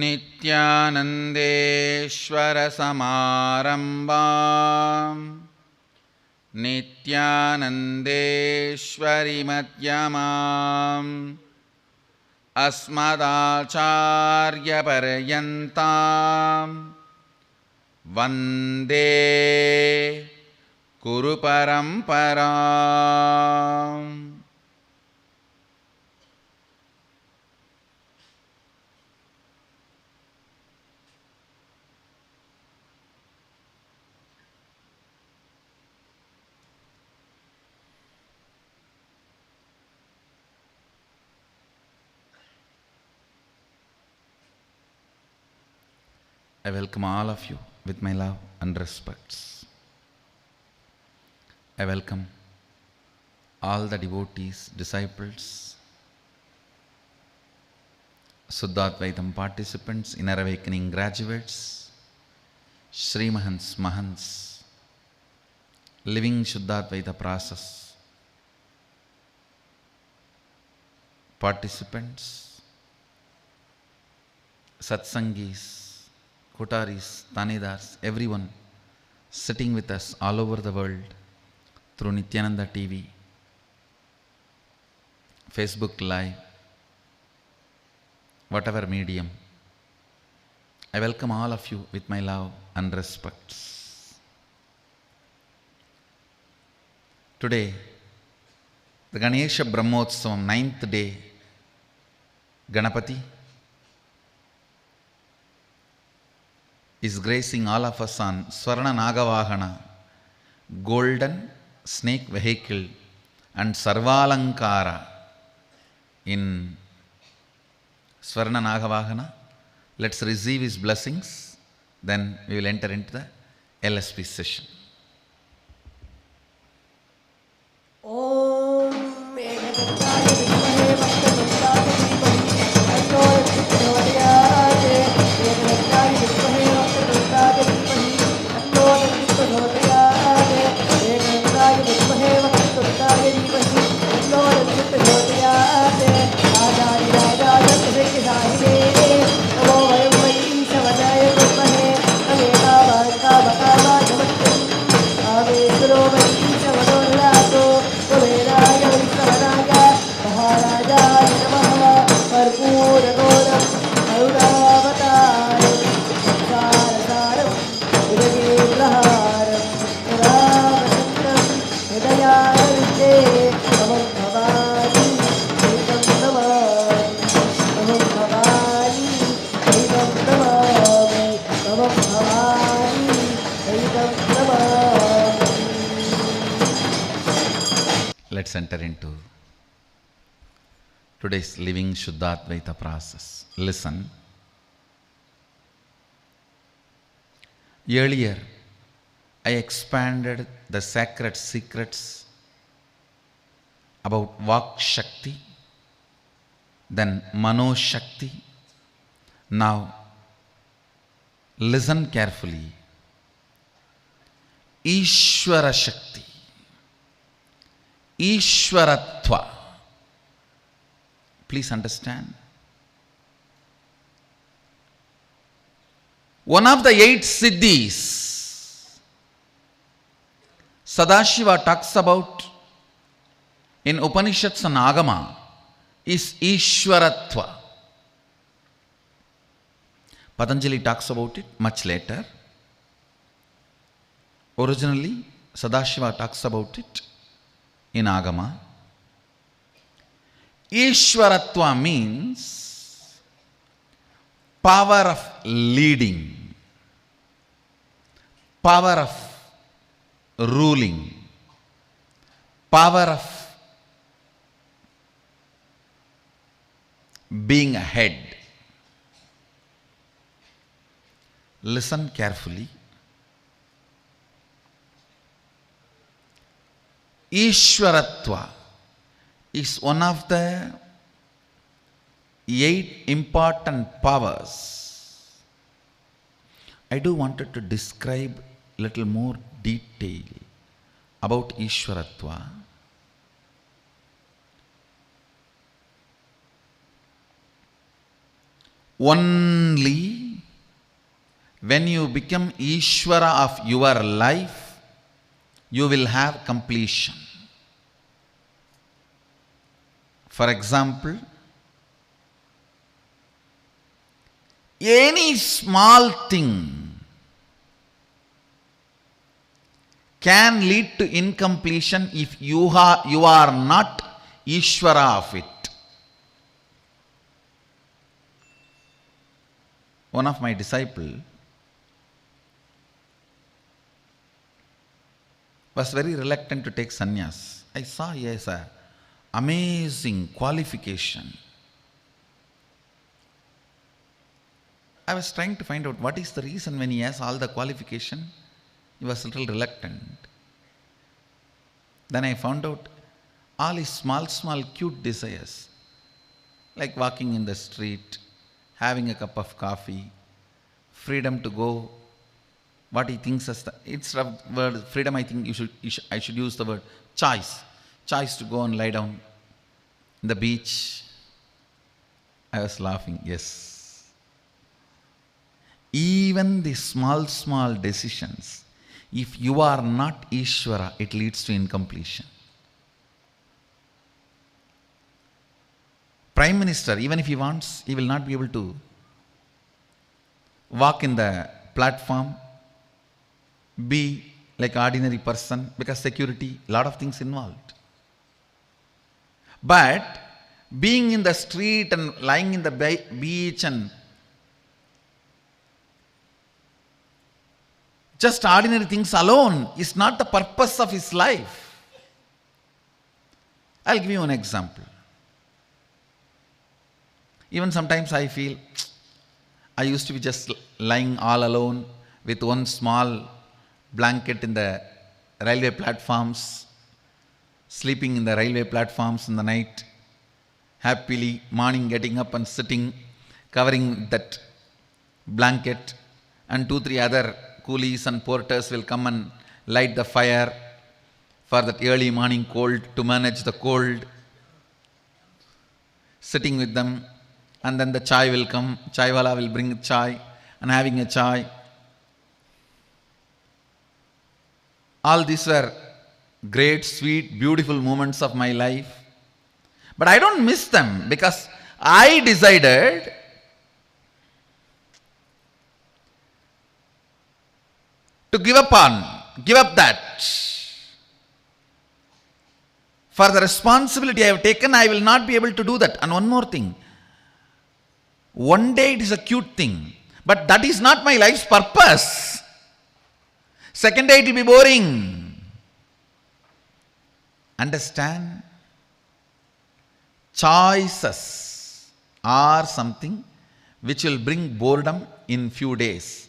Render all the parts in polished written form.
नित्यानन्देश्वरसमारम्भां नित्यानन्देश्वरिमध्यमाम् अस्मदाचार्यपर्यन्तां वन्दे गुरुपरम्पराम्। I welcome all of you with my love and respects. I welcome all the devotees, disciples, Suddhatvaitam participants, Inner Awakening graduates, Sri Mahants, Mahants, living Shuddhaadvaita process participants, Satsangis, Kotaris, Tanedars, everyone sitting with us all over the world through Nityananda TV, Facebook Live, whatever medium. I welcome all of you with my love and respects. Today, the Ganesha Brahmotsavam, 9th day, Ganapati is gracing all of us on Swarna Nagavahana, golden snake vehicle and Sarvalankara in Swarna Nagavahana. Let's receive his blessings, then we will enter into the LSP session. Let's enter into today's living Shuddhaadvaita process. Listen. Earlier, I expanded the sacred secrets about Vak Shakti, then Mano Shakti. Now, listen carefully. Ishvara Shakti, Ishvaratva. Please understand. One of the 8 Siddhis Sadashiva talks about in Upanishads and Agama is Ishvaratva. Patanjali talks about it much later. Originally, Sadashiva talks about it in Agama. Ishvaratva means power of leading, power of ruling, power of being ahead. Listen carefully. Ishvaratva is one of the 8 important powers. I do wanted to describe little more detail about Ishvaratva. Only when you become Ishvara of your life, you will have completion. For example, any small thing can lead to incompletion if you are not Ishvara of it. One of my disciples was very reluctant to take sannyas. I saw he has an amazing qualification. I was trying to find out what is the reason when he has all the qualification, he was a little reluctant. Then I found out all his small cute desires, like walking in the street, having a cup of coffee, freedom to go, what he thinks as the, it's a word freedom, I think I should use the word choice. Choice to go and lie down in the beach. I was laughing, yes. Even the small decisions, if you are not Ishvara, it leads to incompletion. Prime Minister, even if he wants, he will not be able to walk in the platform, be like ordinary person, because security, lot of things involved. But being in the street and lying in the beach and just ordinary things alone is not the purpose of his life. I'll give you an example. Even sometimes I feel, I used to be just lying all alone with one small blanket in the railway platforms, sleeping in the railway platforms in the night, happily morning getting up and sitting, covering that blanket, and 2-3 other coolies and porters will come and light the fire for that early morning cold, to manage the cold, sitting with them, and then the chai will come, chai wala will bring chai, and having a chai. All these were great, sweet, beautiful moments of my life. But I don't miss them because I decided to give up that. For the responsibility I have taken, I will not be able to do that. And one more thing. One day it is a cute thing, but that is not my life's purpose. Second day it will be boring. Understand? Choices are something which will bring boredom in few days.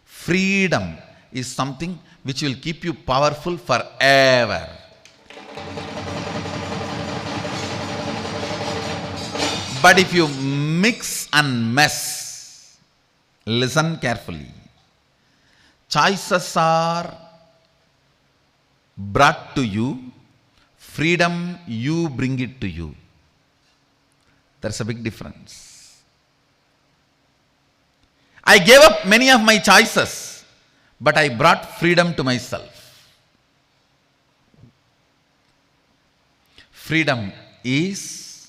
Freedom is something which will keep you powerful forever. But if you mix and mess, listen carefully. Choices are brought to you, freedom you bring it to you. There's a big difference. I gave up many of my choices, but I brought freedom to myself. Freedom is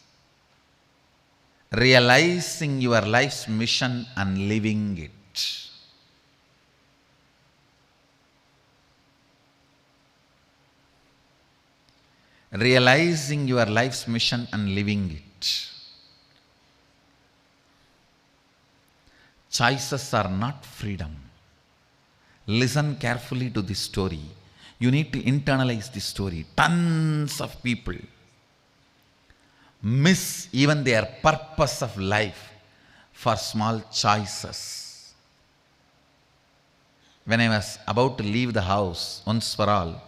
realizing your life's mission and living it. Realizing your life's mission and living it. Choices are not freedom. Listen carefully to this story. You need to internalize this story. Tons of people miss even their purpose of life for small choices. When I was about to leave the house once for all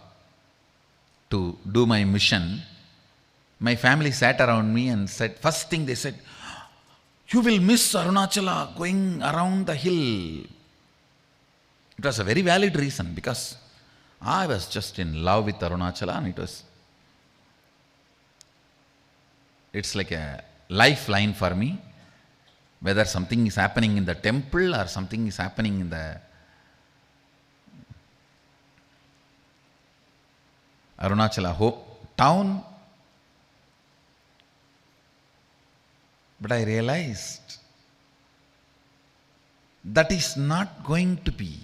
to do my mission, my family sat around me and said, first thing they said, you will miss Arunachala going around the hill. It was a very valid reason because I was just in love with Arunachala and it's like a lifeline for me. whether something is happening in the temple or something is happening in the Arunachala town. But I realized that is not going to be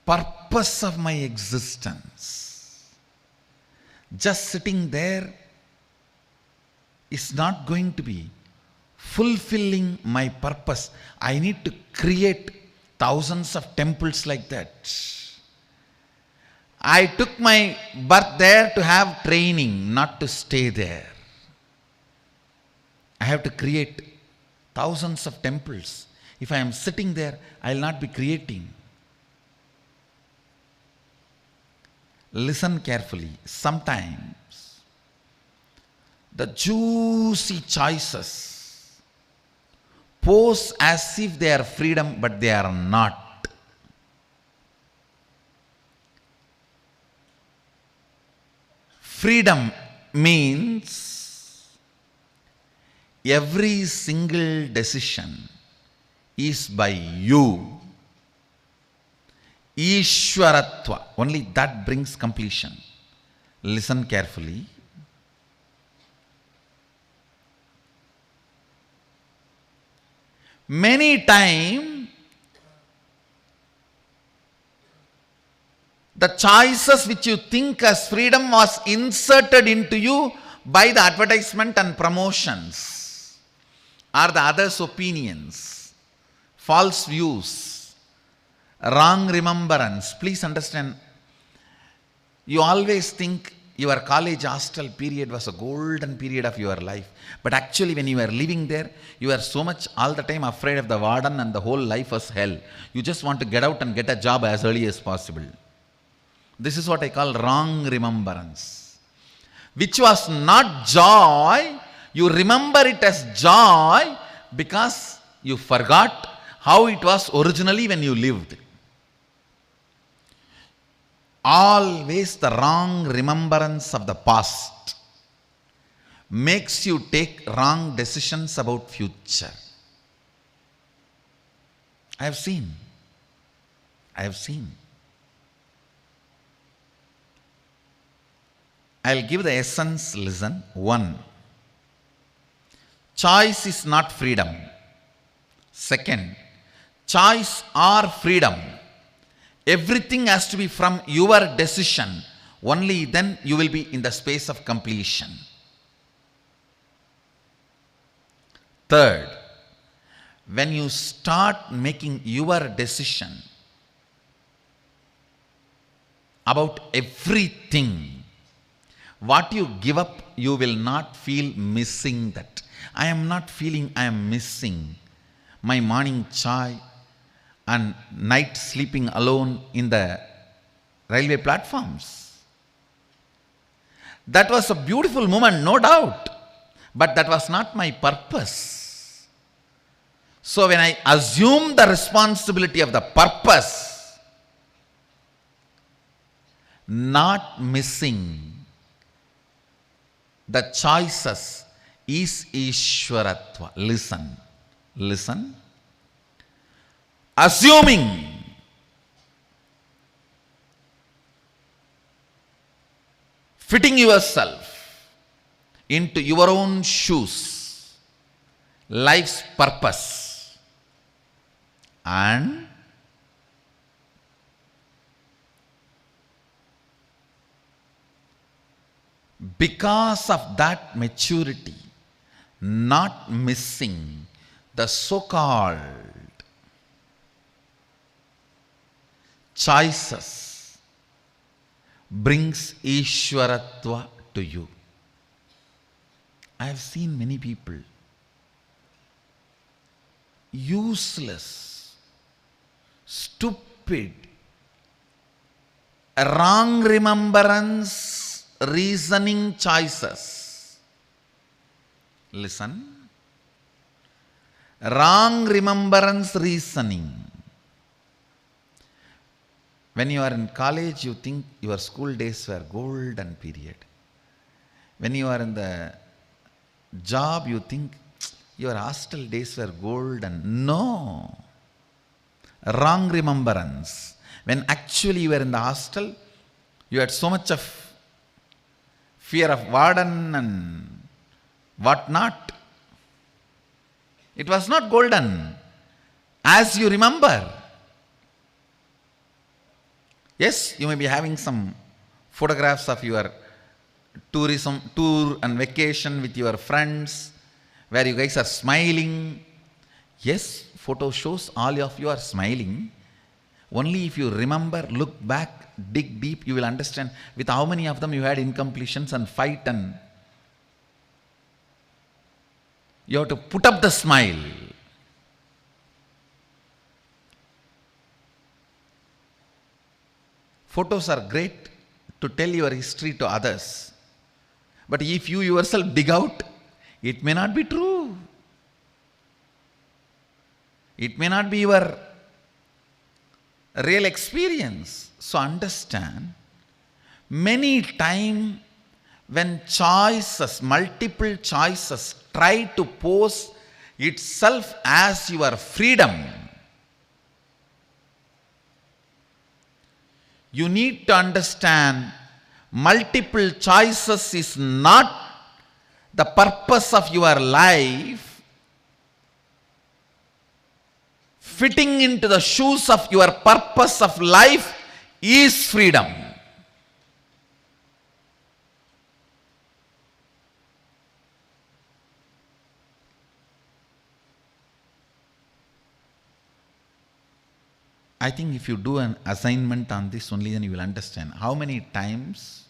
purpose of my existence. Just sitting there is not going to be fulfilling my purpose. I need to create thousands of temples like that. I took my birth there to have training, not to stay there. I have to create thousands of temples. If I am sitting there, I will not be creating. Listen carefully. Sometimes the juicy choices pose as if they are freedom, but they are not. Freedom means every single decision is by you. Ishwaratva, only that brings completion. Listen carefully. Many times, the choices which you think as freedom was inserted into you by the advertisement and promotions, or the others' opinions, false views, wrong remembrance. Please understand, you always think your college hostel period was a golden period of your life. But actually when you are living there, you are so much all the time afraid of the warden and the whole life was hell. You just want to get out and get a job as early as possible. This is what I call wrong remembrance. Which was not joy, you remember it as joy because you forgot how it was originally when you lived. Always the wrong remembrance of the past makes you take wrong decisions about future. I have seen. I'll give the essence, listen. 1. Choice is not freedom. 2. Choice or freedom. Everything has to be from your decision. Only then you will be in the space of completion. 3. When you start making your decision about everything, what you give up, you will not feel missing that. I am not feeling I am missing my morning chai and night sleeping alone in the railway platforms. That was a beautiful moment, no doubt. But that was not my purpose. So when I assume the responsibility of the purpose, not missing the choices is Ishwaratva. Listen. Assuming fitting yourself into your own shoes, life's purpose, and because of that maturity, not missing the so-called choices brings Ishwaratva to you. I have seen many people useless, stupid, wrong remembrance, reasoning choices. Listen. Wrong remembrance reasoning. When you are in college, you think your school days were golden period. When you are in the job, you think your hostel days were golden. No. Wrong remembrance. When actually you were in the hostel, you had so much of fear of warden and what not. It was not golden, as you remember. Yes, you may be having some photographs of your tour and vacation with your friends, where you guys are smiling. Yes, photo shows all of you are smiling. Only if you remember, look back, dig deep, you will understand with how many of them you had incompletions and fight, and you have to put up the smile. Photos are great to tell your history to others. But if you yourself dig out, it may not be true. It may not be your real experience. So understand, many times when choices, multiple choices, try to pose itself as your freedom, you need to understand multiple choices is not the purpose of your life. Fitting into the shoes of your purpose of life is freedom. I think if you do an assignment on this only, then you will understand how many times,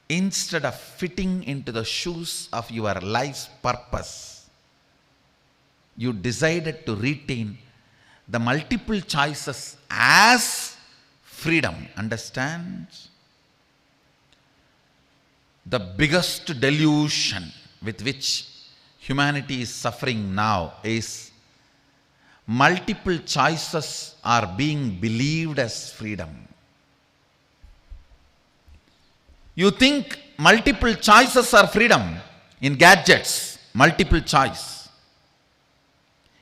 instead of fitting into the shoes of your life's purpose, you decided to retain the multiple choices as freedom. Understand? The biggest delusion with which humanity is suffering now is multiple choices are being believed as freedom. You think multiple choices are freedom in gadgets, multiple choice.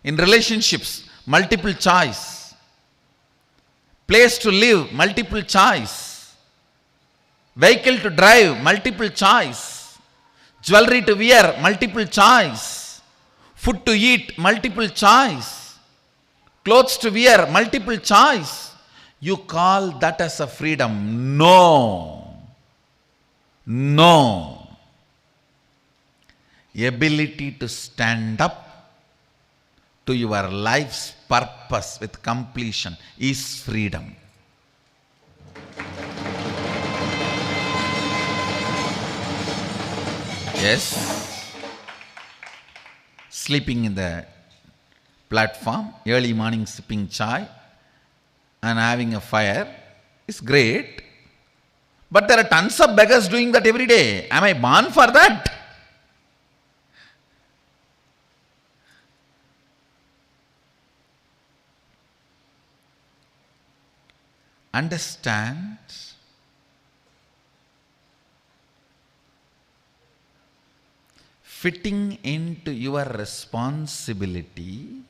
In relationships, multiple choice. Place to live, multiple choice. Vehicle to drive, multiple choice. Jewelry to wear, multiple choice. Food to eat, multiple choice. Clothes to wear, multiple choice. You call that as a freedom? No. No. Ability to stand up to your life's purpose with completion is freedom. Yes. Sleeping in the platform, early morning sipping chai and having a fire is great. But there are tons of beggars doing that every day. Am I born for that? Understand, fitting into your responsibility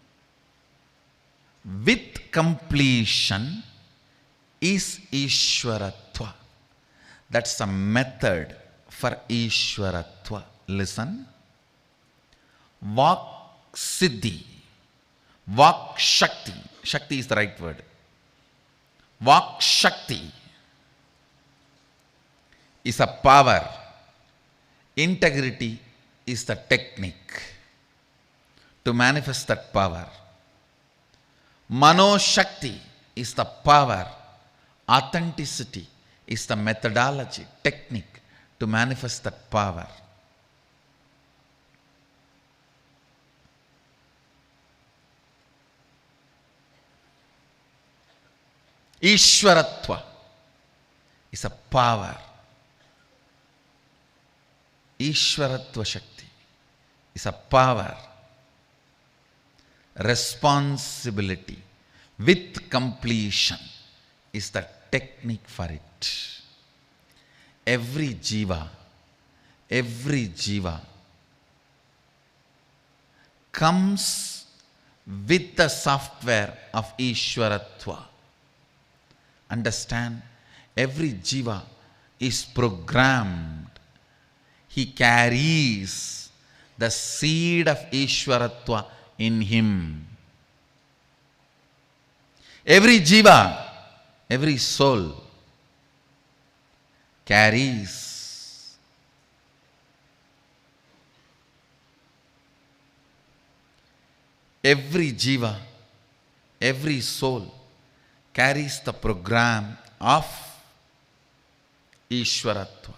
with completion is Ishwaratva. That's a method for Ishwaratva. Listen. Vak Siddhi. Vak Shakti. Shakti is the right word. Vak Shakti is a power. Integrity is the technique to manifest that power. Mano Shakti is the power. Authenticity is the methodology, technique to manifest that power. Ishwaratva is a power. Ishwaratva Shakti is a power. Responsibility with completion is the technique for it. Every jiva comes with the software of Ishwaratva. Understand, every jiva is programmed. He carries the seed of Ishwaratva in him. Every jiva, every soul carries every jiva, every soul carries the program of Ishwaratva.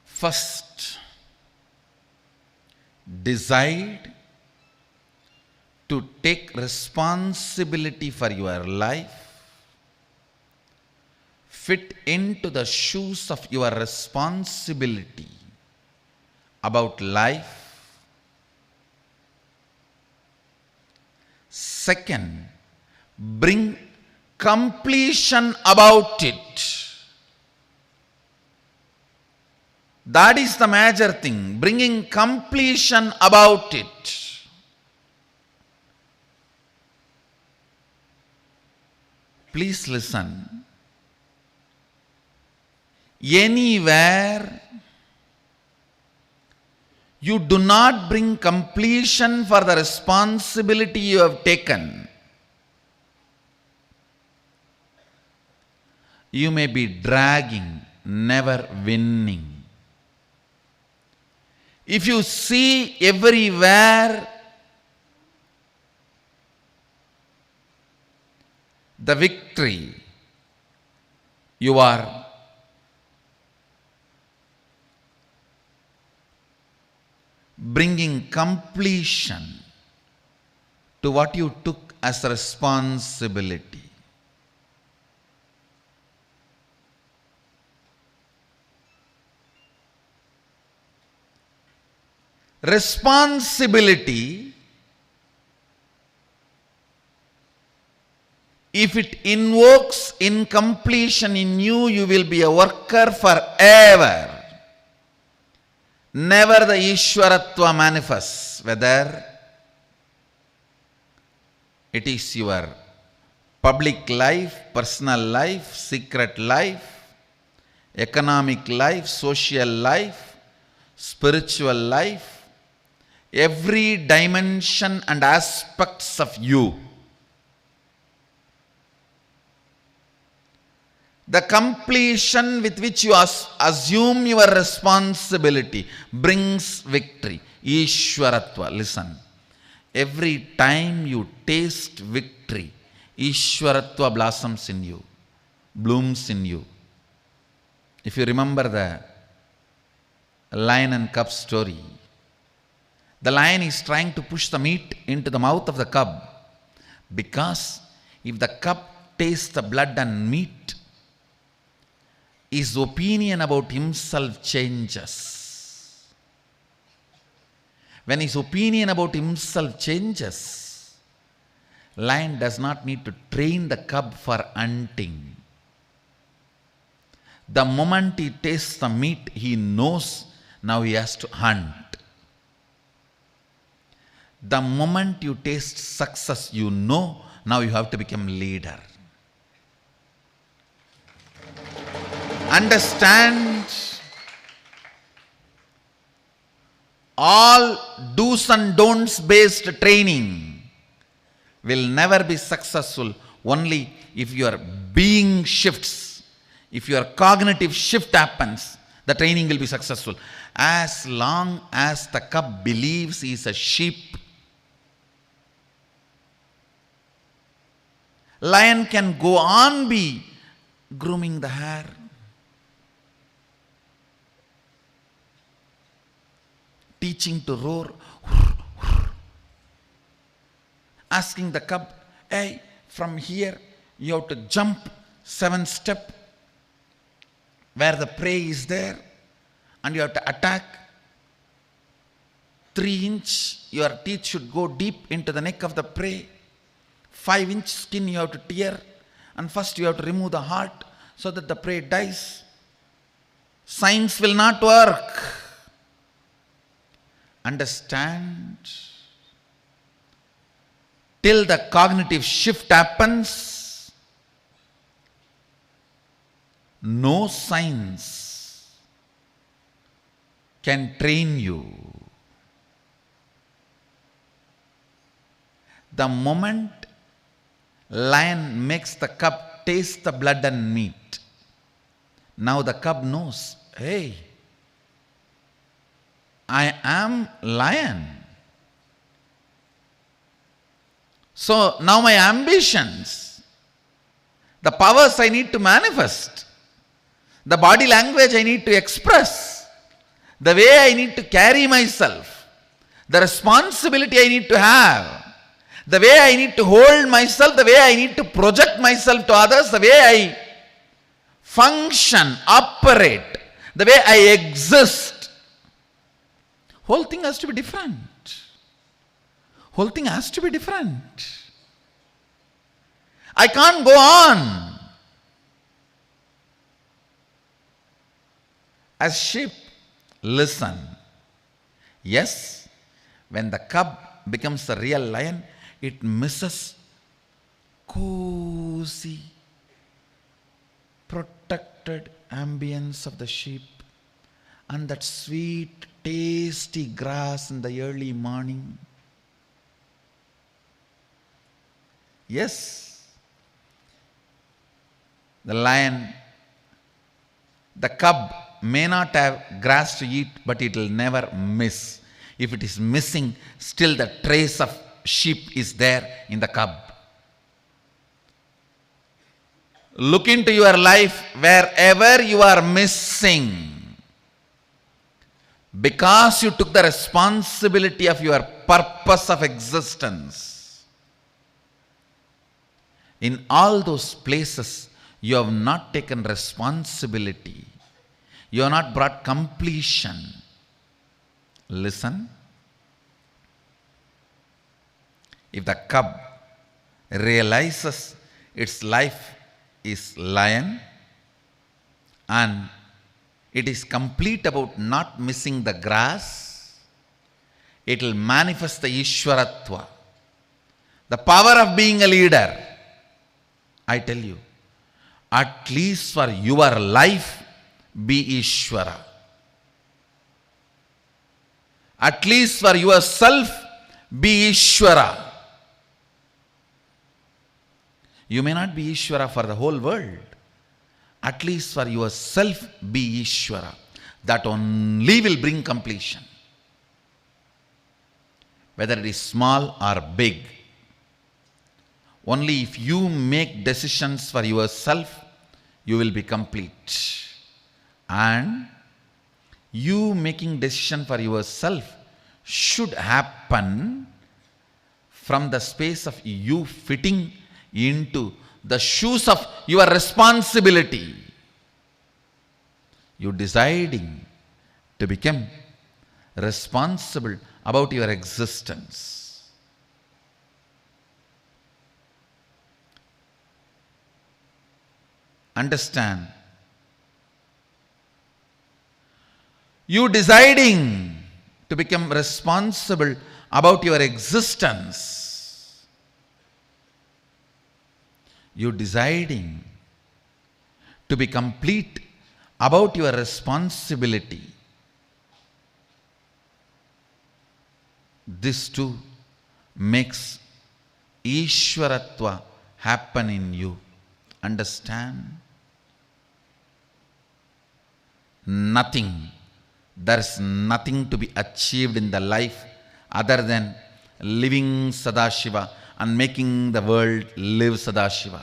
First, decide to take responsibility for your life. Fit into the shoes of your responsibility about life. Second, bring completion about it. That is the major thing, bringing completion about it. Please listen. Anywhere you do not bring completion for the responsibility you have taken, you may be dragging, never winning. If you see everywhere the victory, you are bringing completion to what you took as responsibility. Responsibility, if it invokes incompletion in you, you will be a worker forever. Never the Ishwaratva manifests, whether it is your public life, personal life, secret life, economic life, social life, spiritual life, every dimension and aspects of you. The completion with which you assume your responsibility brings victory. Ishwaratva. Listen. Every time you taste victory, Ishwaratva blossoms in you, blooms in you. If you remember the lion and cub story, the lion is trying to push the meat into the mouth of the cub, because if the cub tastes the blood and meat, his opinion about himself changes. When his opinion about himself changes, lion does not need to train the cub for hunting. The moment he tastes the meat, he knows now he has to hunt. The moment you taste success, you know now you have to become leader. Understand, all do's and don'ts based training will never be successful only if your being shifts. If your cognitive shift happens, the training will be successful. As long as the cub believes he is a sheep, Lion can go on be grooming the hair. Teaching to roar. Asking the cub, hey, from here you have to jump 7 steps where the prey is there and you have to attack. 3 inch, your teeth should go deep into the neck of the prey. 5-inch skin you have to tear, and first you have to remove the heart so that the prey dies. Science will not work. Understand? Till the cognitive shift happens, no science can train you. The moment lion makes the cub taste the blood and meat, now the cub knows, hey, I am lion. So now my ambitions, the powers I need to manifest, the body language I need to express, the way I need to carry myself, the responsibility I need to have, the way I need to hold myself, the way I need to project myself to others, the way I function, operate, the way I exist, whole thing has to be different. Whole thing has to be different. I can't go on as sheep. Listen. Yes, when the cub becomes a real lion, it misses cozy, protected ambience of the sheep and that sweet, tasty grass in the early morning. Yes, the lion, the cub may not have grass to eat, but it will never miss. If it is missing, still the trace of sheep is there in the cub. Look into your life wherever you are missing, because you took the responsibility of your purpose of existence. In all those places, you have not taken responsibility. You have not brought completion. Listen. If the cub realizes its life is lion and it is complete about not missing the grass, it will manifest the Ishwaratva, the power of being a leader. I tell you, at least for your life, be Ishvara. At least for yourself, be Ishvara. You may not be Ishvara for the whole world. At least for yourself, be Ishvara. That only will bring completion. Whether it is small or big. Only if you make decisions for yourself, you will be complete. And you making decision for yourself should happen from the space of you fitting into the shoes of your responsibility. You deciding to become responsible about your existence. Understand. You deciding to become responsible about your existence. You deciding to be complete about your responsibility. This too makes Ishwaratva happen in you. Understand? Nothing. There is nothing to be achieved in the life other than living Sadashiva and making the world live Sadashiva.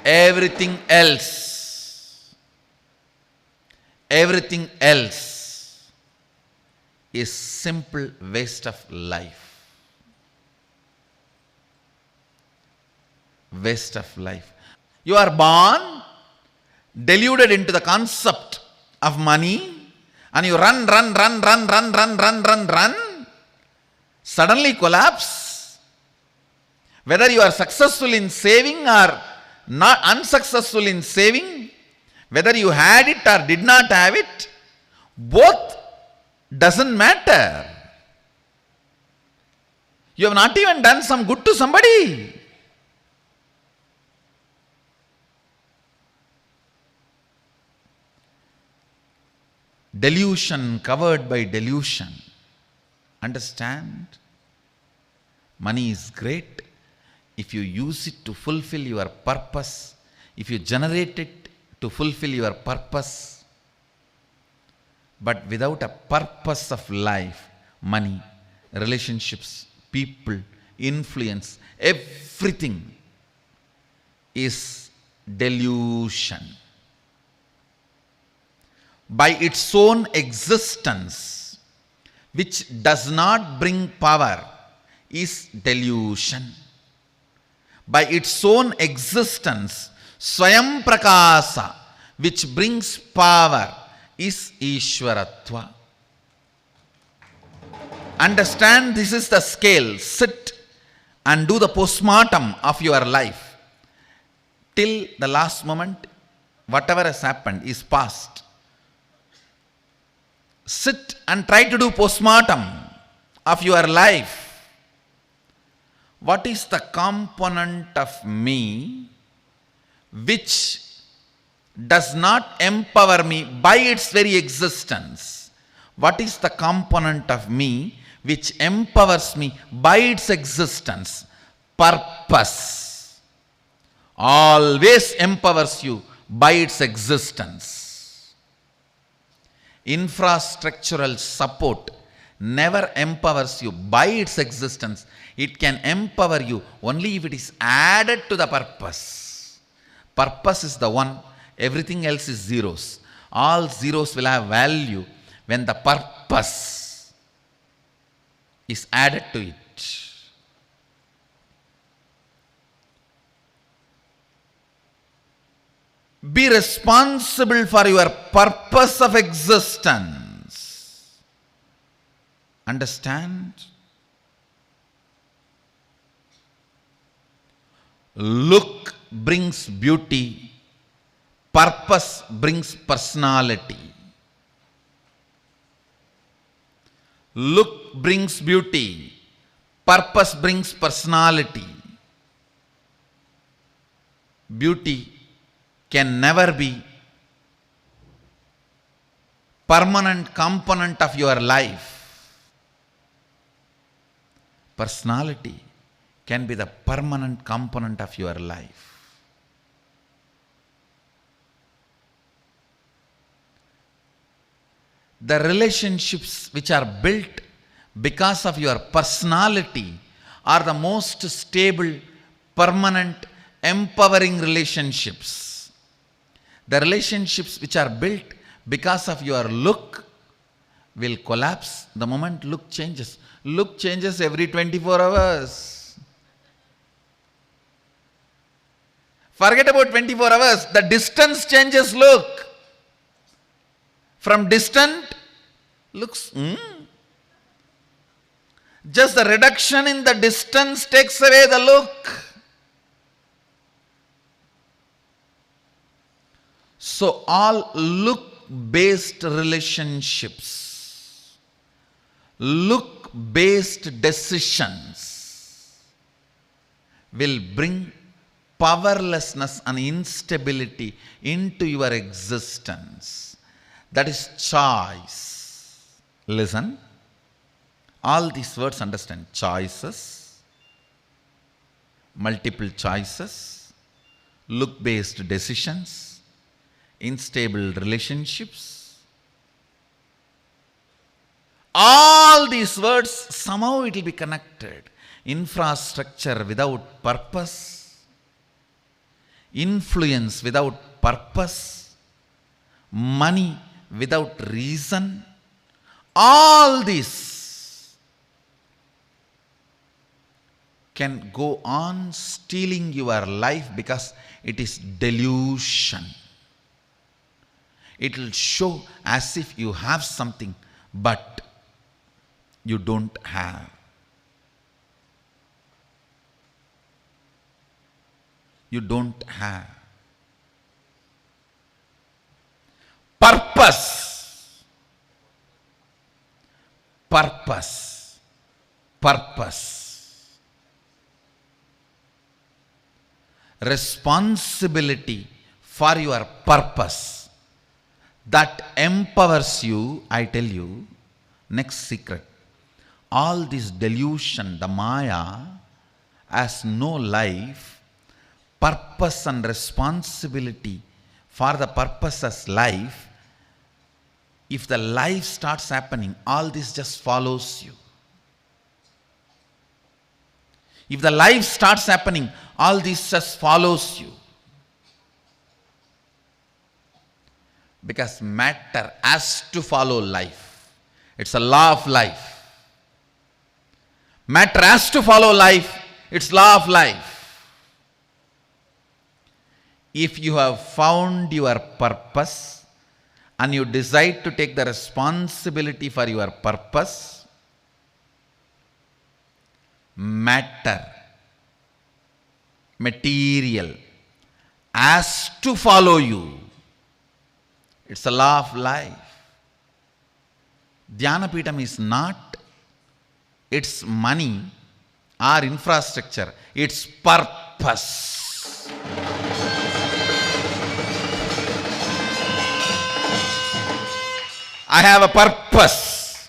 Everything else is simple waste of life. Waste of life. You are born deluded into the concept of money, and you run, suddenly collapse. Whether you are successful in saving or not unsuccessful in saving, whether you had it or did not have it, both doesn't matter. You have not even done some good to somebody. Delusion covered by delusion. Understand? Money is great if you use it to fulfill your purpose, if you generate it to fulfill your purpose. But without a purpose of life, money, relationships, people, influence, everything is delusion. By its own existence, which does not bring power, is delusion. By its own existence, Swayam Prakasa, which brings power, is Ishwaratva. Understand, this is the scale. Sit and do the postmortem of your life. Till the last moment, whatever has happened is past. Sit and try to do postmortem of your life. What is the component of me which does not empower me by its very existence? What is the component of me which empowers me by its existence? Purpose always empowers you by its existence. Infrastructural support never empowers you by its existence. It can empower you only if it is added to the purpose. Purpose is the one, everything else is zeros. All zeros will have value when the purpose is added to it. Be responsible for your purpose of existence. Understand? Look brings beauty. Purpose brings personality. Look brings beauty. Purpose brings personality. Beauty can never be permanent component of your life. Personality can be the permanent component of your life. The relationships which are built because of your personality are the most stable, permanent, empowering relationships. The relationships which are built because of your look will collapse the moment look changes. Look changes every 24 hours. Forget about 24 hours. The distance changes look. From distant looks, just the reduction in the distance takes away the look. So all look-based relationships, look-based decisions will bring powerlessness and instability into your existence. That is choice. Listen. All these words understand. Choices, multiple choices, look-based decisions, unstable relationships. All these words, somehow it will be connected. infrastructure without purpose, influence without purpose, money without reason, all this can go on stealing your life because it is delusion. It will show as if you have something, but you don't have. You don't have. Purpose. Purpose. Purpose. Responsibility for your purpose. That empowers you, I tell you, next secret. All this delusion, the Maya, has no life, purpose and responsibility for the purpose as life. If the life starts happening, all this just follows you. If the life starts happening, all this just follows you. Because matter has to follow life. It's a law of life. Matter has to follow life. It's law of life. If you have found your purpose and you decide to take the responsibility for your purpose, matter, material, has to follow you. It's a law of life. Dhyanapitham is not its money or infrastructure, it's purpose. I have a purpose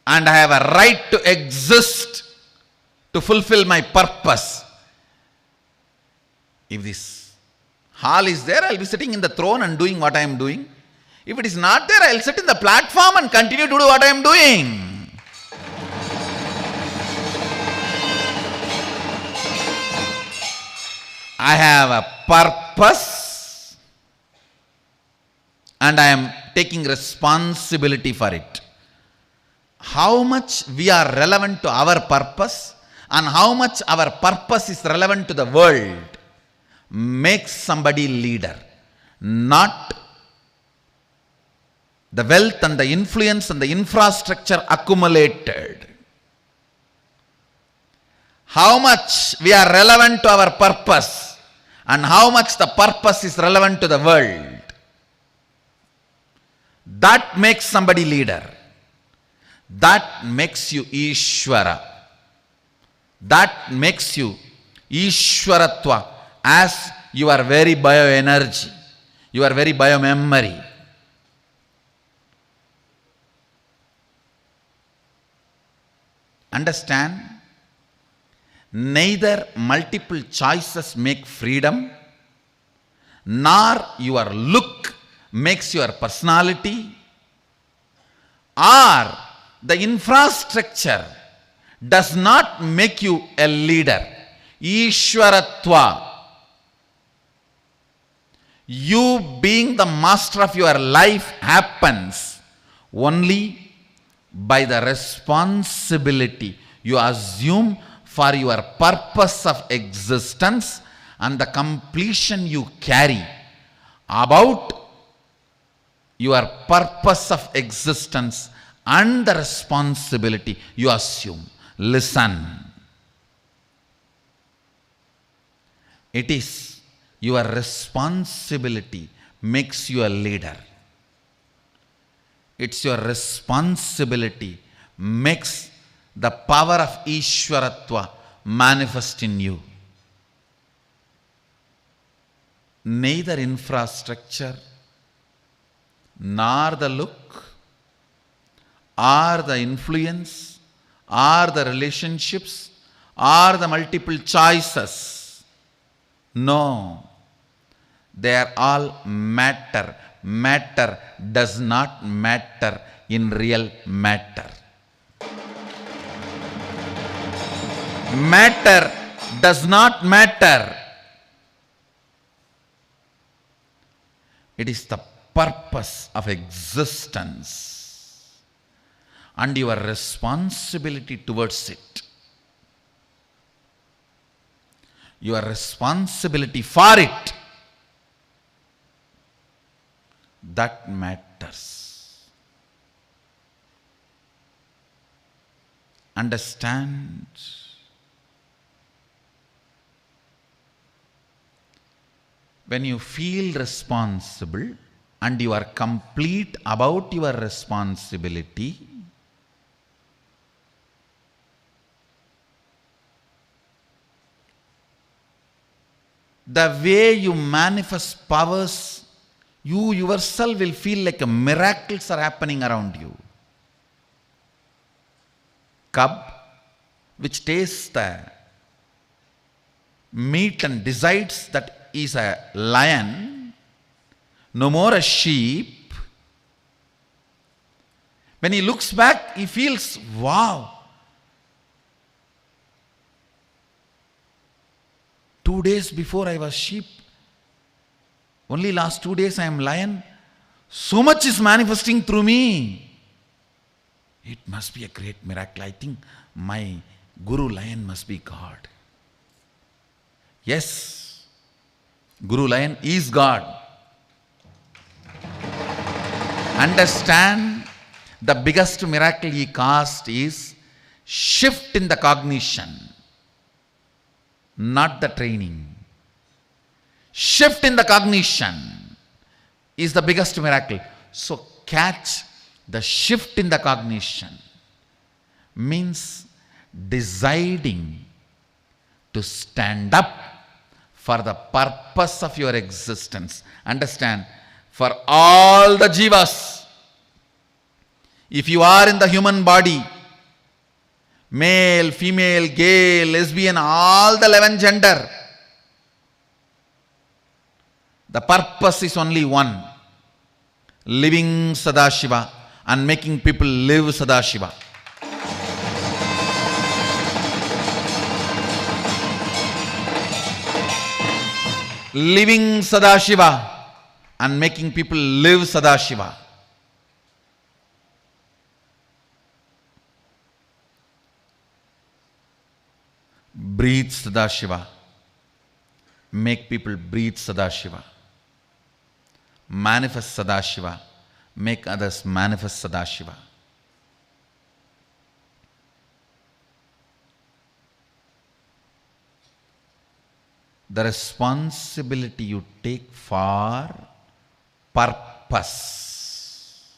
and I have a right to exist to fulfill my purpose. If this hall is there, I'll be sitting in the throne and doing what I am doing. If it is not there, I'll sit in the platform and continue to do what I am doing. I have a purpose and I am taking responsibility for it. How much we are relevant to our purpose and how much our purpose is relevant to the world makes somebody leader, not the wealth and the influence and the infrastructure accumulated. How much we are relevant to our purpose and how much the purpose is relevant to the world, that makes somebody leader. That makes you Ishvara. That makes you Ishvaratva as your very bioenergy, your very biomemory. Understand? Neither multiple choices make freedom, nor your look makes your personality, or the infrastructure does not make you a leader. Ishvaratva. You being the master of your life happens only by the responsibility you assume for your purpose of existence and the completion you carry about your purpose of existence and the responsibility you assume. Listen. It is your responsibility makes you a leader. It's your responsibility makes the power of Ishvaratva manifest in you. Neither infrastructure, nor the look, or the influence, or the relationships, or the multiple choices. No, they are all matter. Matter does not matter in real matter. Matter does not matter. It is the purpose of existence and your responsibility towards it. Your responsibility for it. That matters. Understand? When you feel responsible and you are complete about your responsibility, the way you manifest powers, you yourself will feel like miracles are happening around you. Cub, which tastes the meat and decides that is a lion, no more a sheep. When he looks back, he feels, wow, 2 days before I was sheep. Only last 2 days I am lion. So much is manifesting through me. It must be a great miracle. I think my Guru Lion must be God. Yes, Guru Lion is God. Understand, the biggest miracle he caused is shift in the cognition, not the training. Shift in the cognition is the biggest miracle. So catch the shift in the cognition means deciding to stand up for the purpose of your existence. Understand, for all the jivas, if you are in the human body, male, female, gay, lesbian, all the 11 gender, the purpose is only one: living Sadashiva and making people live Sadashiva. Living Sadashiva and making people live Sadashiva. Breathe Sadashiva. Make people breathe Sadashiva. Manifest Sadashiva. Make others manifest Sadashiva. The responsibility you take for purpose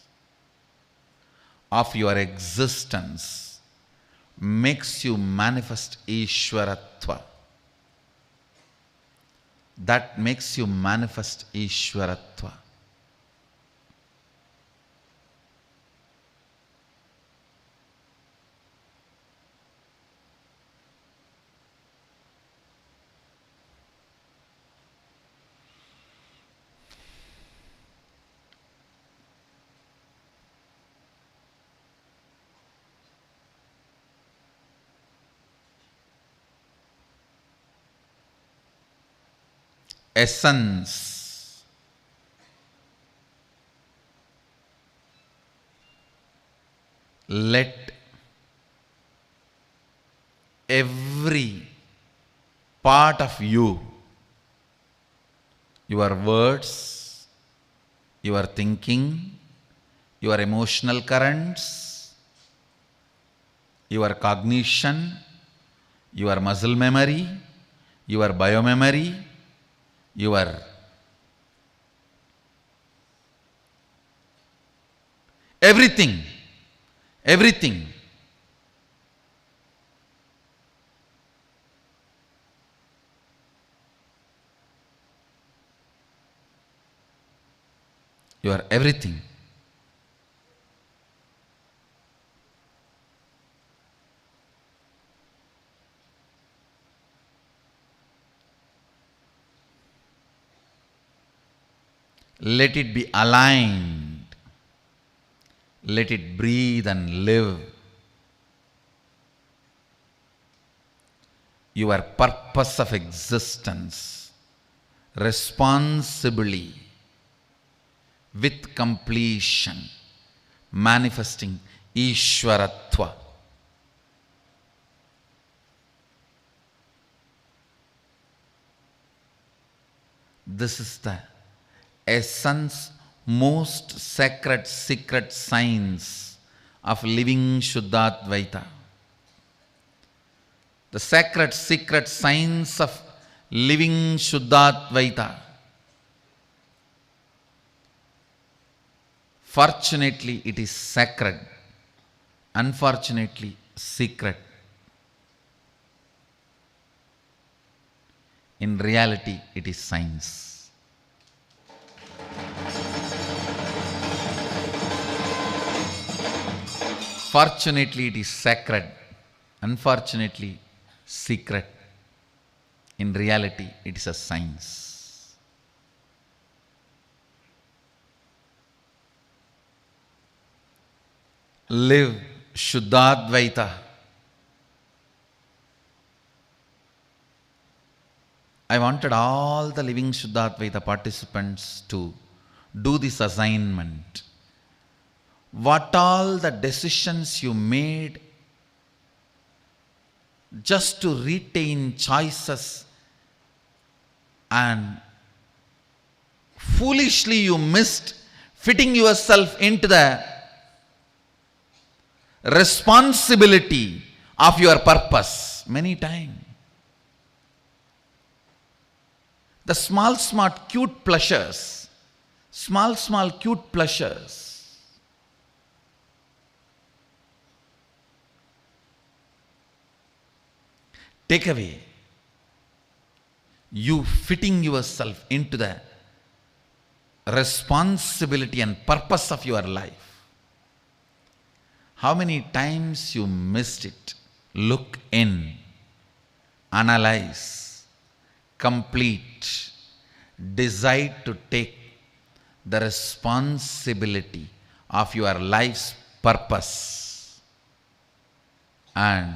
of your existence makes you manifest Ishwaratva. That makes you manifest Ishwaratva. Essence. Let every part of you, your words, your thinking, your emotional currents, your cognition, your muscle memory, your biomemory, your everything, your everything. Let it be aligned. Let it breathe and live. your purpose of existence responsibly with completion, manifesting Ishwaratva. This is the essence, most sacred, secret science of living Shuddhadvaita. The sacred, secret science of living Shuddhadvaita. Fortunately, it is sacred. Unfortunately, secret. In reality, it is science. Fortunately, it is sacred. Unfortunately, secret. In reality, it is a science. Live Shuddhadvaita. I wanted all the living Shuddhadvaita participants to do this assignment. What all the decisions you made just to retain choices, and foolishly you missed fitting yourself into the responsibility of your purpose many times. The small, cute pleasures, small, cute pleasures. Take away you fitting yourself into the responsibility and purpose of your life. How many times you missed it? Look in, analyze, complete, decide to take the responsibility of your life's purpose and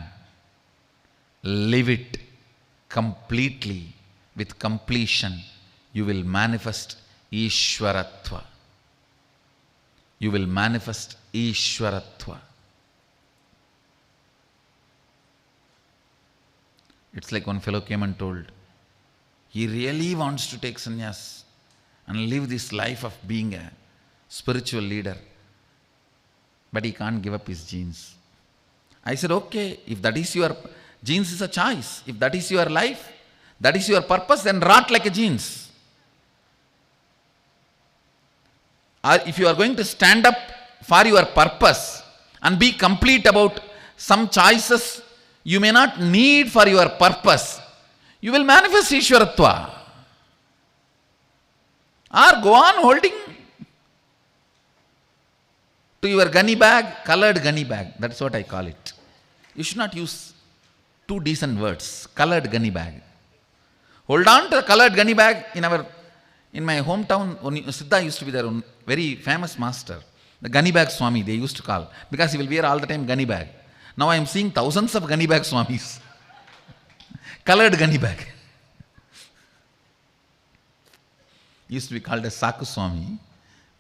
live it completely with completion. You will manifest Ishwaratva. You will manifest Ishwaratva. It's like one fellow came and told, he really wants to take sannyas and live this life of being a spiritual leader, but he can't give up his genes. I said, okay, if that is your genes is a choice, if that is your life, that is your purpose, then rot like a genes. Or if you are going to stand up for your purpose and be complete about some choices you may not need for your purpose, you will manifest Ishwaratva. Or go on holding to your gunny bag, colored gunny bag. That's what I call it. You should not use two decent words. Colored gunny bag. Hold on to the colored gunny bag. In my hometown, Siddha used to be there, very famous master. The gunny bag Swami, they used to call, because he will wear all the time gunny bag. Now I am seeing thousands of gunny bag Swamis. Colored gunny bag. Used to be called as Saku Swami,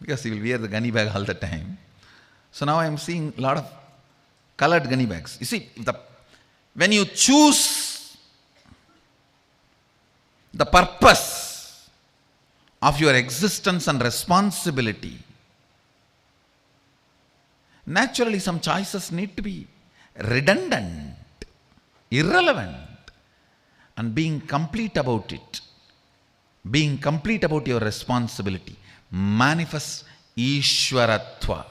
because he will wear the gunny bag all the time. So now I am seeing a lot of colored gunny bags. You see, when you choose the purpose of your existence and responsibility, naturally some choices need to be redundant, irrelevant, and being complete about it, being complete about your responsibility, manifest Ishwaratva.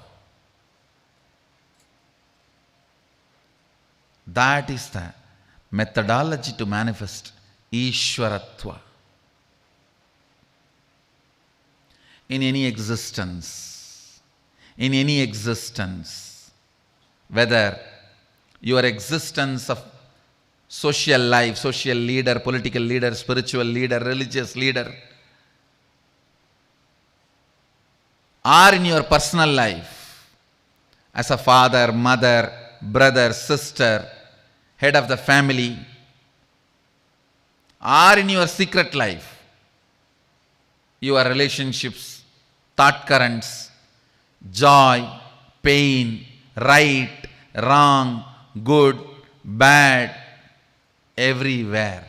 That is the methodology to manifest Ishwaratva. In any existence, whether your existence of social life, social leader, political leader, spiritual leader, religious leader, or in your personal life, as a father, mother, brother, sister, head of the family, or in your secret life, your relationships, thought currents, joy, pain, right, wrong, good, bad, everywhere.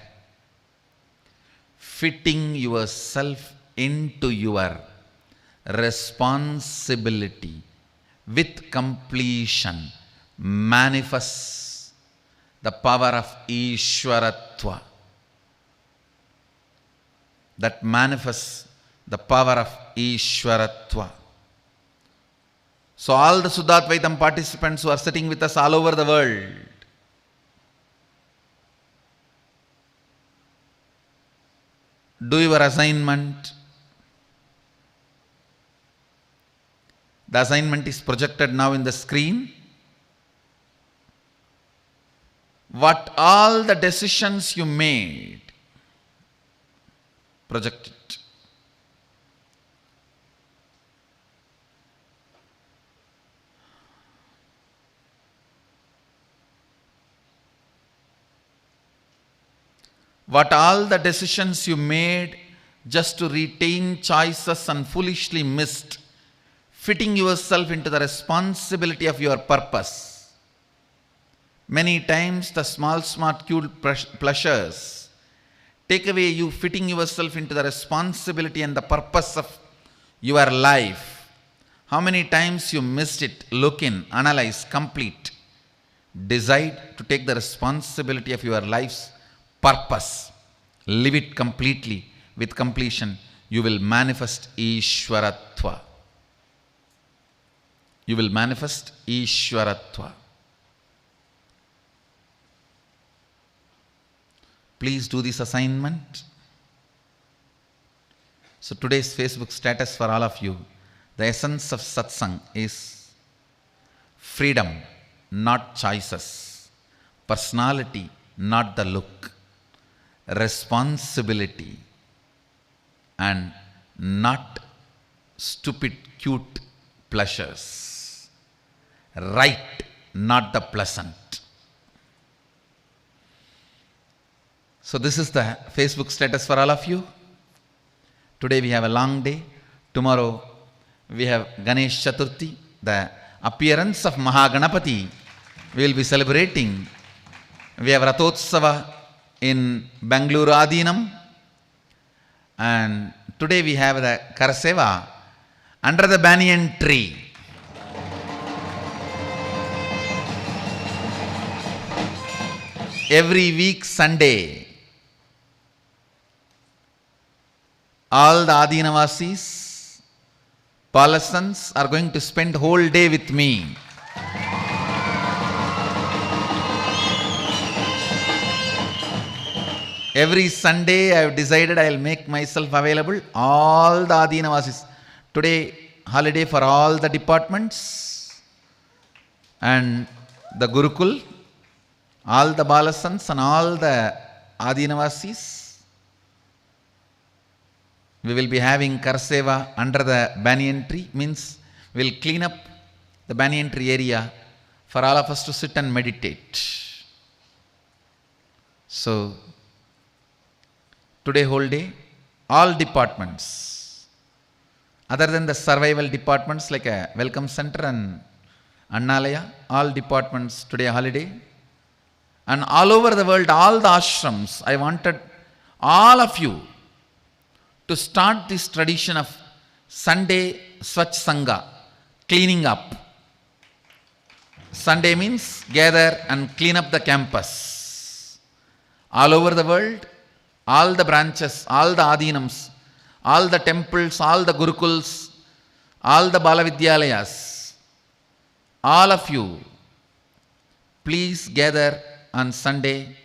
Fitting yourself into your responsibility with completion manifests the power of Ishwaratva. That manifests the power of Ishwaratva. So all the Suddhadvaitam participants who are sitting with us all over the world, do your assignment. The assignment is projected now in the screen. What all the decisions you made, project it. What all the decisions you made just to retain choices and foolishly missed, fitting yourself into the responsibility of your purpose. Many times the small, cute pleasures take away you fitting yourself into the responsibility and the purpose of your life. How many times you missed it? Look in, analyze, complete. Decide to take the responsibility of your life's purpose. Live it completely with completion. You will manifest Ishwaratva. You will manifest Ishwaratva. Please do this assignment. So today's Facebook status for all of you, the essence of satsang is freedom, not choices. Personality, not the look. Responsibility, and not stupid, cute pleasures. Right, not the pleasant. So this is the Facebook status for all of you. Today we have a long day. Tomorrow we have Ganesh Chaturthi, the appearance of Mahaganapati. We will be celebrating. We have Rathotsava in Bangalore Adinam. And today we have the Karaseva under the banyan tree. Every week Sunday, all the Adinavasis, Palasans are going to spend whole day with me. Every Sunday I have decided I will make myself available. All the Adinavasis. Today holiday for all the departments and the Gurukul, all the Balasans and all the Adinavasis. We will be having Karseva under the banyan tree. Means we will clean up the banyan tree area for all of us to sit and meditate. So today whole day, all departments, other than the survival departments like a welcome center and Annalaya, all departments today holiday. And all over the world, all the ashrams, I wanted all of you to start this tradition of Sunday Swachh Sangha, cleaning up. Sunday means gather and clean up the campus. All over the world, all the branches, all the Adinams, all the temples, all the Gurukuls, all the Balavidyalayas, all of you, please gather on Sunday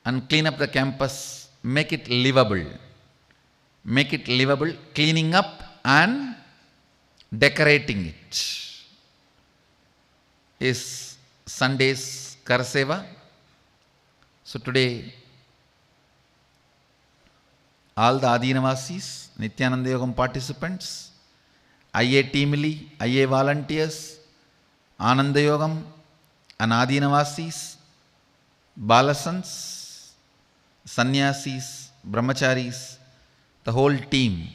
and clean up the campus, make it livable. Make it livable, cleaning up and decorating it is Sunday's Karaseva. So today, all the Adinavasis, Nityananda Yogam participants, IA teamly, IA volunteers, Ananda Yogam and Adinavasis, Balasans, sannyasis, brahmacharis, the whole team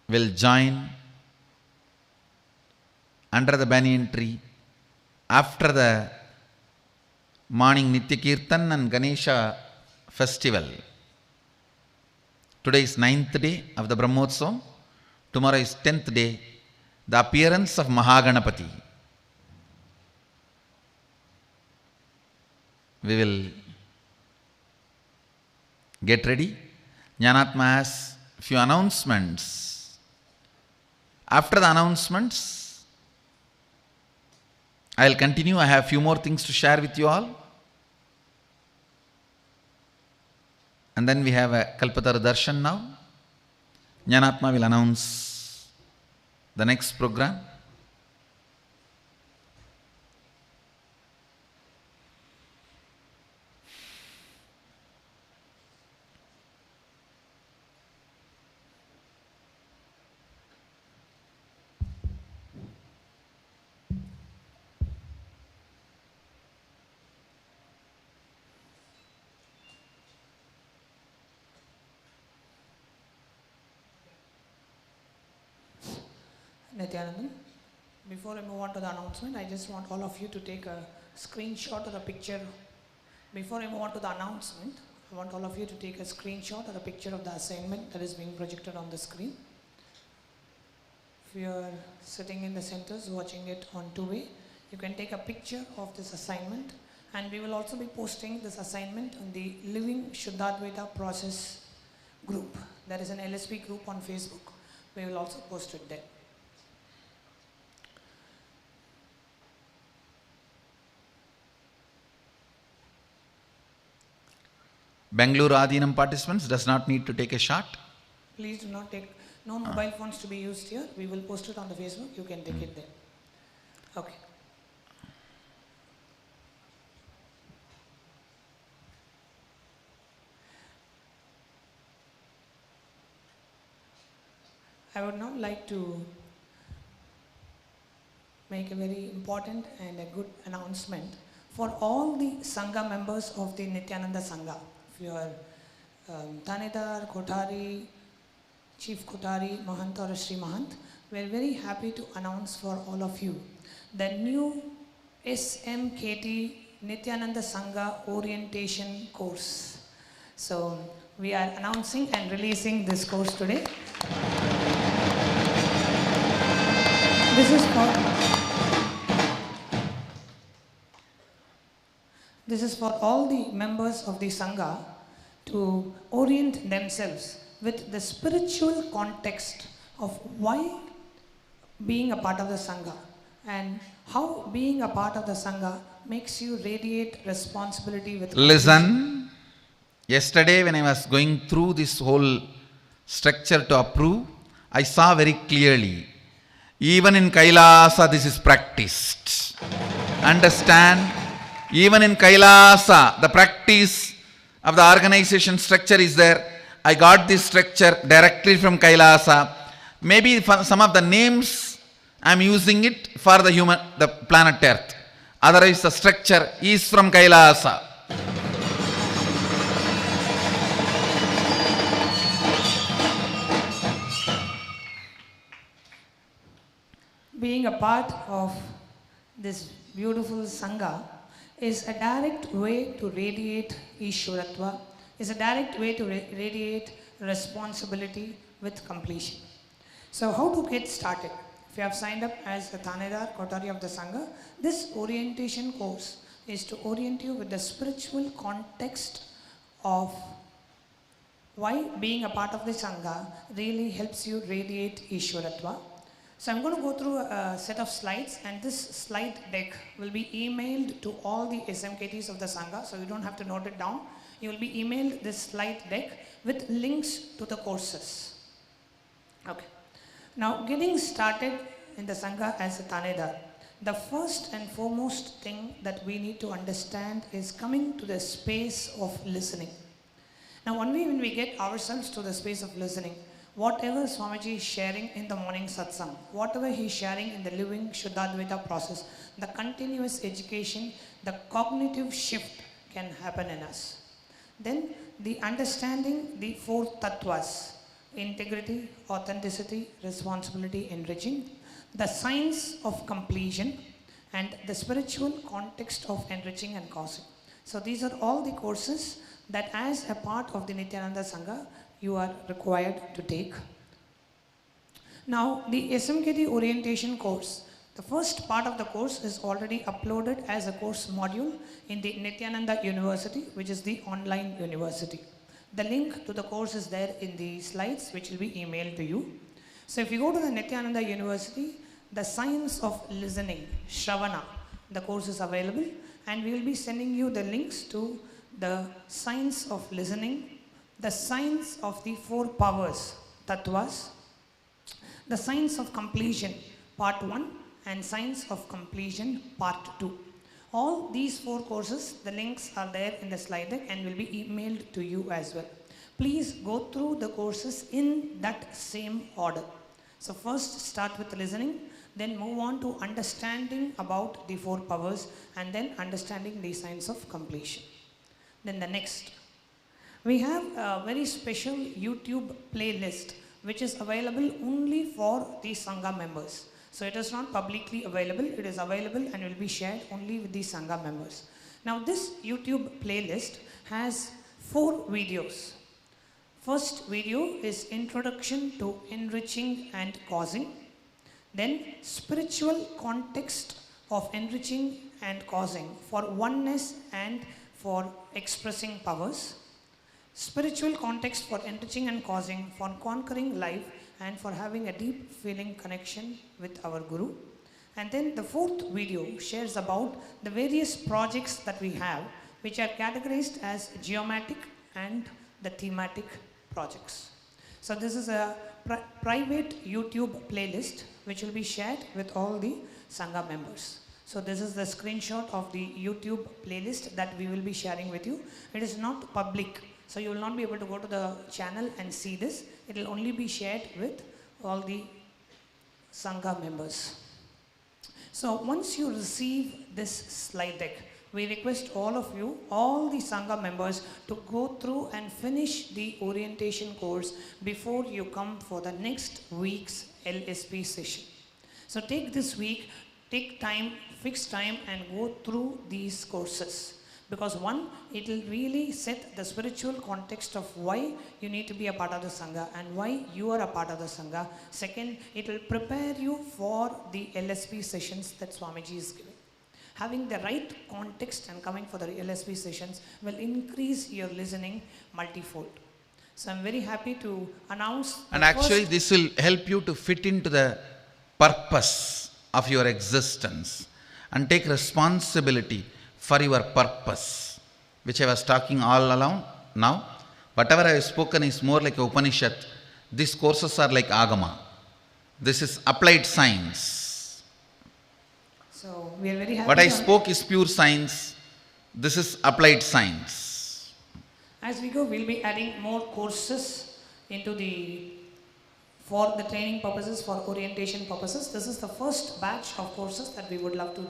will join under the banyan tree after the morning Nitya Kirtan and Ganesha festival. Today is 9th day of the Brahmotsavam. Tomorrow is 10th day, the appearance of Mahaganapati. We will get ready. Jnanatma has few announcements. After the announcements, I will continue. I have few more things to share with you all. And then we have a Kalpataru Darshan now. Jnanatma will announce the next program. Nityanandan, before I move on to the announcement, I just want all of you to take a screenshot of the picture. Before I move on to the announcement, I want all of you to take a screenshot of the picture of the assignment that is being projected on the screen. If you are sitting in the centers watching it on two-way, you can take a picture of this assignment, and we will also be posting this assignment on the Living Shuddhadvaita Process group. There is an LSP group on Facebook. We will also post it there. Bangalore Adinam participants does not need to take a shot. Please do not take, no mobile phones to be used here. We will post it on the Facebook. You can take it there. Okay. I would now like to make a very important and a good announcement for all the Sangha members of the Nityananda Sangha. If you are Thanedar, Kothari, Chief Kothari, Mahant or Sri Mahant, we are very happy to announce for all of you the new SMKT Nityananda Sangha orientation course. So we are announcing and releasing this course today. This is for all the members of the Sangha to orient themselves with the spiritual context of why being a part of the Sangha and how being a part of the Sangha makes you radiate responsibility with Listen, yesterday when I was going through this whole structure to approve, I saw very clearly, even in Kailasa this is practiced. Understand? Even in Kailasa, the practice of the organization structure is there. I got this structure directly from Kailasa. Maybe for some of the names I am using it for the planet Earth. Otherwise the structure is from Kailasa. Being a part of this beautiful Sangha is a direct way to radiate Ishwaratva, is a direct way to radiate responsibility with completion. So how to get started? If you have signed up as a Thanedar Kothari of the Sangha, this orientation course is to orient you with the spiritual context of why being a part of the Sangha really helps you radiate Ishwaratva. So I'm going to go through a set of slides, and this slide deck will be emailed to all the SMKTs of the Sangha, so you don't have to note it down. You will be emailed this slide deck with links to the courses. Okay. Now getting started in the Sangha as a Thanedar, the first and foremost thing that we need to understand is coming to the space of listening. Now only when we get ourselves to the space of listening, whatever Swamiji is sharing in the morning satsang, whatever he is sharing in the living Shuddhadvaita process, the continuous education, the cognitive shift can happen in us. Then the understanding the four tattvas: integrity, authenticity, responsibility, enriching, the science of completion, and the spiritual context of enriching and causing. So these are all the courses that as a part of the Nityananda Sangha you are required to take. Now the SMKT orientation course, the first part of the course is already uploaded as a course module in the Nityananda University, which is the online university. The link to the course is there in the slides, which will be emailed to you. So if you go to the Nityananda University, the science of listening, Shravana, the course is available, and we will be sending you the links to the science of listening, the science of the four powers, tattvas, the science of completion, part 1, and science of completion, part 2. All these 4 courses, the links are there in the slide deck and will be emailed to you as well. Please go through the courses in that same order. So first start with listening, then move on to understanding about the 4 powers, and then understanding the science of completion. Then the next, we have a very special YouTube playlist which is available only for the Sangha members. So it is not publicly available, it is available and will be shared only with the Sangha members. Now this YouTube playlist has 4 videos. First video is Introduction to Enriching and Causing. Then spiritual context of enriching and causing for oneness and for expressing powers. Spiritual context for enriching and causing for conquering life and for having a deep feeling connection with our Guru. And then the 4th video shares about the various projects that we have, which are categorized as geomatic and the thematic projects. So this is a private YouTube playlist which will be shared with all the Sangha members. So this is the screenshot of the YouTube playlist that we will be sharing with you. It is not public, so you will not be able to go to the channel and see this. It will only be shared with all the Sangha members. So once you receive this slide deck, we request all of you, all the Sangha members, to go through and finish the orientation course before you come for the next week's LSP session. So take this week, take time, fix time, and go through these courses. Because one, it will really set the spiritual context of why you need to be a part of the Sangha and why you are a part of the Sangha. Second, it will prepare you for the LSP sessions that Swamiji is giving. Having the right context and coming for the LSP sessions will increase your listening multifold. So I'm very happy to announce. And actually this will help you to fit into the purpose of your existence and take responsibility for your purpose, which I was talking all along now. Whatever I have spoken is more like Upanishad. These courses are like Agama. This is applied science. So we are very happy. What I spoke is pure science. This is applied science. As we go, we'll be adding more courses into for the training purposes, for orientation purposes. This is the first batch of courses that we would love to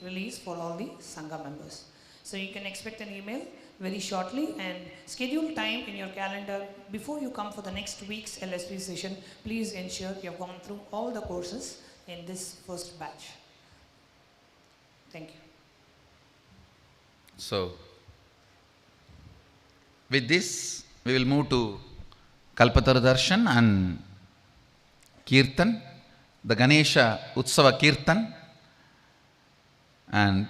release for all the Sangha members. So you can expect an email very shortly, and schedule time in your calendar before you come for the next week's LSP session. Please ensure you have gone through all the courses in this first batch. Thank you. So, with this, we will move to Kalpataru Darshan and Kirtan, the Ganesha Utsava Kirtan. And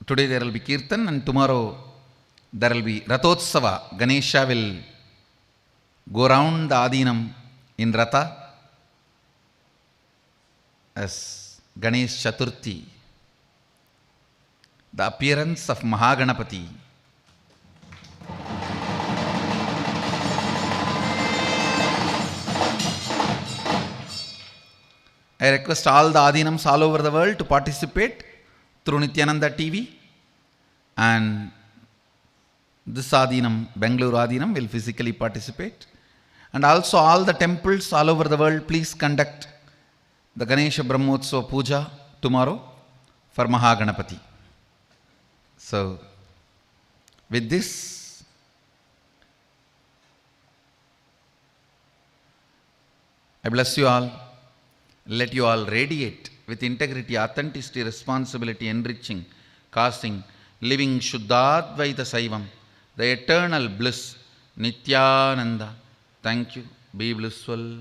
today there will be Kirtan, and tomorrow there will be Rathotsava. Ganesha will go round the Adinam in Ratha as Ganesh Chaturthi, the appearance of Mahaganapati. I request all the Adinams all over the world to participate through Nityananda TV, and this Adinam, Bangalore Adinam, will physically participate. And also all the temples all over the world, please conduct the Ganesha Brahmotsava Puja tomorrow for Mahaganapati. So, With this, I bless you all. Let you all radiate with integrity, authenticity, responsibility, enriching, causing, living Shuddhadvaita Saivam, the eternal bliss, Nityananda. Thank you. Be blissful.